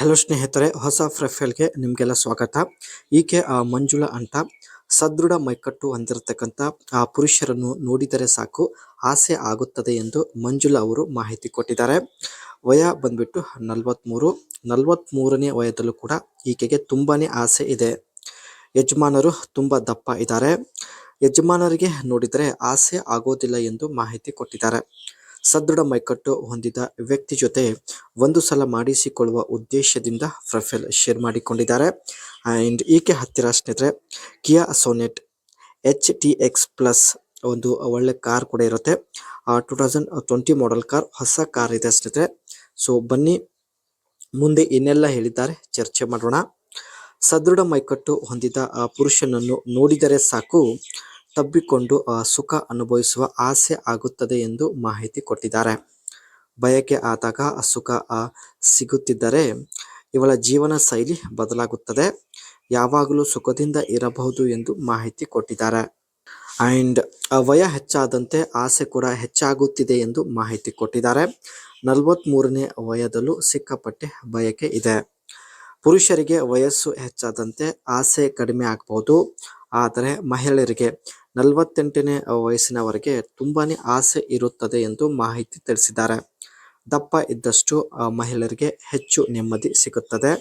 Hello ಸ್ನೇಹಿತರೆ, ಹೊಸ ಪ್ರೊಫೈಲ್ಗೆ ನಿಮಗೆಲ್ಲ ಸ್ವಾಗತ. ಈಕೆ ಮಂಜುಳಾ ಅಂತ ಸದೃಢ ಮೈಕಟ್ಟು ಹೊಂದಿರತಕ್ಕಂಥ ಆ ಪುರುಷರನ್ನು ನೋಡಿದರೆ ಸಾಕು ಆಸೆ ಆಗುತ್ತದೆ ಎಂದು ಮಂಜುಳಾ ಅವರು ಮಾಹಿತಿ ಕೊಟ್ಟಿದ್ದಾರೆ. ವಯ ಬಂದ್ಬಿಟ್ಟು 43. 43ನೇ ವಯದಲ್ಲೂ ಕೂಡ ಈಕೆಗೆ ತುಂಬಾನೇ ಆಸೆ ಇದೆ. ಯಜಮಾನರು ತುಂಬ ದಪ್ಪ ಇದ್ದಾರೆ. ಯಜಮಾನರಿಗೆ ನೋಡಿದರೆ ಆಸೆ ಆಗೋದಿಲ್ಲ ಎಂದು ಮಾಹಿತಿ ಕೊಟ್ಟಿದ್ದಾರೆ. ಸದೃಢ ಮೈಕಟ್ಟು ಹೊಂದಿದ ವ್ಯಕ್ತಿ ಜೊತೆ ಒಂದು ಸಲ ಮಾಡಿಸಿಕೊಳ್ಳುವ ಉದ್ದೇಶದಿಂದ ಪ್ರೊಫೈಲ್ ಶೇರ್ ಮಾಡಿಕೊಂಡಿದ್ದಾರೆ. ಆ್ಯಂಡ್ ಈಕೆ ಹತ್ತಿರ ಸ್ನೇಹಿತರೆ ಕಿಯಾ ಸೋನೆಟ್ HTX ಪ್ಲಸ್ ಒಂದು ಒಳ್ಳೆ ಕಾರ್ ಕೂಡ ಇರುತ್ತೆ. 2020 ಮಾಡೆಲ್ ಕಾರ್, ಹೊಸ ಕಾರ್ ಇದೆ ಸ್ನೇಹಿತರೆ. ಸೊ ಬನ್ನಿ ಮುಂದೆ ಏನೆಲ್ಲ ಹೇಳಿದ್ದಾರೆ ಚರ್ಚೆ ಮಾಡೋಣ. ಸದೃಢ ಮೈಕಟ್ಟು ಹೊಂದಿದ ಪುರುಷನನ್ನು ನೋಡಿದರೆ ಸಾಕು ತಬ್ಬಿಕೊಂಡು ಸುಖ ಅನುಭವಿಸುವ ಆಸೆ ಆಗುತ್ತದೆ ಎಂದು ಮಾಹಿತಿ ಕೊಟ್ಟಿದ್ದಾರೆ. ಬಯಕೆ ಆದಾಗ ಸುಖ ಸಿಗುತ್ತಿದ್ದರೆ ಇವಳ ಜೀವನ ಶೈಲಿ ಬದಲಾಗುತ್ತದೆ. ಯಾವಾಗಲೂ ಸುಖದಿಂದ ಇರಬಹುದು ಎಂದು ಮಾಹಿತಿ ಕೊಟ್ಟಿದ್ದಾರೆ. ಆ್ಯಂಡ್ ವಯ ಹೆಚ್ಚಾದಂತೆ ಆಸೆ ಕೂಡ ಹೆಚ್ಚಾಗುತ್ತಿದೆ ಎಂದು ಮಾಹಿತಿ ಕೊಟ್ಟಿದ್ದಾರೆ. 43ನೇ ವಯದಲ್ಲೂ ಸಿಕ್ಕಾಪಟ್ಟೆ ಬಯಕೆ ಇದೆ. ಪುರುಷರಿಗೆ ವಯಸ್ಸು ಹೆಚ್ಚಾದಂತೆ ಆಸೆ ಕಡಿಮೆ ಆಗಬಹುದು, ಆದರೆ ಮಹಿಳೆಯರಿಗೆ 48ನೇ ವಯಸ್ಸಿನವರೆಗೆ ತುಂಬಾನೇ ಆಸೆ ಇರುತ್ತದೆ ಎಂದು ಮಾಹಿತಿ ತಿಳಿಸಿದ್ದಾರೆ. ದಪ್ಪ ಇದ್ದಷ್ಟು ಮಹಿಳೆಯರಿಗೆ ಹೆಚ್ಚು ನೆಮ್ಮದಿ ಸಿಗುತ್ತದೆ.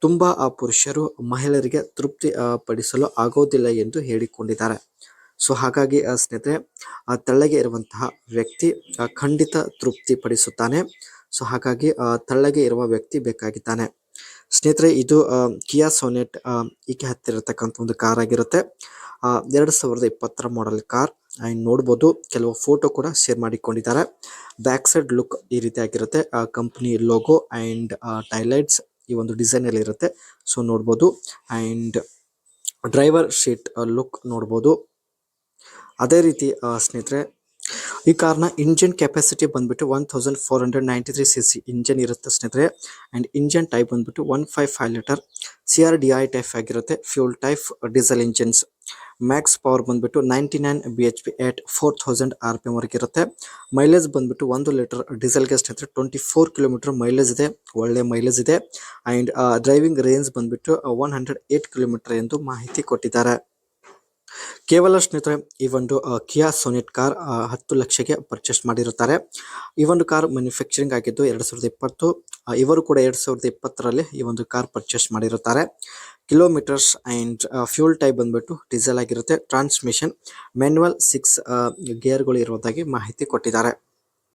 ತುಂಬ ಪುರುಷರು ಮಹಿಳೆಯರಿಗೆ ತೃಪ್ತಿ ಪಡಿಸಲು ಆಗೋದಿಲ್ಲ ಎಂದು ಹೇಳಿಕೊಂಡಿದ್ದಾರೆ. ಸೊ ಹಾಗಾಗಿ ಸ್ನೇಹಿತರೆ, ತೆಳ್ಳಗೆ ಇರುವಂತಹ ವ್ಯಕ್ತಿ ಖಂಡಿತ ತೃಪ್ತಿ ಪಡಿಸುತ್ತಾನೆ. ಸೊ ಹಾಗಾಗಿ ತೆಳ್ಳಗೆ ಇರುವ ವ್ಯಕ್ತಿ ಬೇಕಾಗಿದ್ದಾನೆ. ಸ್ನೇಹಿತರೆ, ಇದು ಕಿಯಾ ಸೋನೆಟ್ ಈಕೆ ಹತ್ತಿರತಕ್ಕಂಥ ಒಂದು ಕಾರ್ ಆಗಿರುತ್ತೆ. 2020 ಮಾಡೆಲ್ ಕಾರ್. ಆ್ಯಂಡ್ ನೋಡ್ಬೋದು, ಕೆಲವು ಫೋಟೋ ಕೂಡ ಶೇರ್ ಮಾಡಿಕೊಂಡಿದ್ದಾರೆ. ಬ್ಯಾಕ್ ಸೈಡ್ ಲುಕ್ ಈ ರೀತಿ ಆಗಿರುತ್ತೆ. ಕಂಪ್ನಿ ಲೋಗೋ ಆ್ಯಂಡ್ ಟೈಲೈಟ್ಸ್ ಈ ಒಂದು ಡಿಸೈನ್ ಅಲ್ಲಿ ಇರುತ್ತೆ. ಸೊ ನೋಡ್ಬೋದು. ಆ್ಯಂಡ್ ಡ್ರೈವರ್ ಶೀಟ್ ಲುಕ್ ನೋಡ್ಬೋದು. ಅದೇ ರೀತಿ ಸ್ನೇಹಿತರೆ, ಈ ಕಾರ್ನ ಇಂಜಿನ್ ಕೆಪಾಸಿಟಿ ಬಂದ್ಬಿಟ್ಟು 1493cc ಇಂಜಿನ್ ಇರುತ್ತೆ ಸ್ನೇಹಿತರೆ. ಆ್ಯಂಡ್ ಇಂಜಿನ್ ಟೈಪ್ ಬಂದ್ಬಿಟ್ಟು 155 ಲೀಟರ್ CRDI ಟೈಪ್ ಆಗಿರುತ್ತೆ. Fuel type diesel engines. Max power ಬಂದ್ಬಿಟ್ಟು 99 bhp at 4000 RPM ವರೆಗೆ ಇರುತ್ತೆ. ಮೈಲೇಜ್ ಬಂದ್ಬಿಟ್ಟು 1 ಲೀಟರ್ ಡೀಸೆಲ್ಗೆ ಸ್ನೇಹಿತರೆ 24 ಕಿಲೋಮೀಟರ್ ಮೈಲೇಜ್ ಇದೆ. ಒಳ್ಳೆ ಮೈಲೇಜ್ ಇದೆ. ಆ್ಯಂಡ್ ಡ್ರೈವಿಂಗ್ ರೇಂಜ್ ಬಂದ್ಬಿಟ್ಟು 108 ಕಿಲೋಮೀಟರ್ ಎಂದು ಮಾಹಿತಿ ಕೊಟ್ಟಿದ್ದಾರೆ. ಕೇವಲ ಸ್ನೇಹಿತರೆ, ಈ ಒಂದು ಕಿಯಾ ಸೋನೆಟ್ ಕಾರ್ 10 ಲಕ್ಷಕ್ಕೆ ಪರ್ಚೇಸ್ ಮಾಡಿರುತ್ತಾರೆ. ಈ ಒಂದು ಕಾರ್ ಮ್ಯಾನುಫ್ಯಾಕ್ಚರಿಂಗ್ ಆಗಿದ್ದು 2020. ಇವರು ಕೂಡ 2020ರಲ್ಲಿ ಈ ಒಂದು ಕಾರ್ ಪರ್ಚೇಸ್ ಮಾಡಿರುತ್ತಾರೆ. ಕಿಲೋಮೀಟರ್ಸ್ ಆ್ಯಂಡ್ ಫ್ಯೂಲ್ ಟೈಪ್ ಬಂದ್ಬಿಟ್ಟು ಡೀಸೆಲ್ ಆಗಿರುತ್ತೆ. ಟ್ರಾನ್ಸ್ಮಿಷನ್ ಮ್ಯಾನ್ಯುವಲ್ 6 ಗೇರ್ಗಳು ಇರುವುದಾಗಿ ಮಾಹಿತಿ ಕೊಟ್ಟಿದ್ದಾರೆ.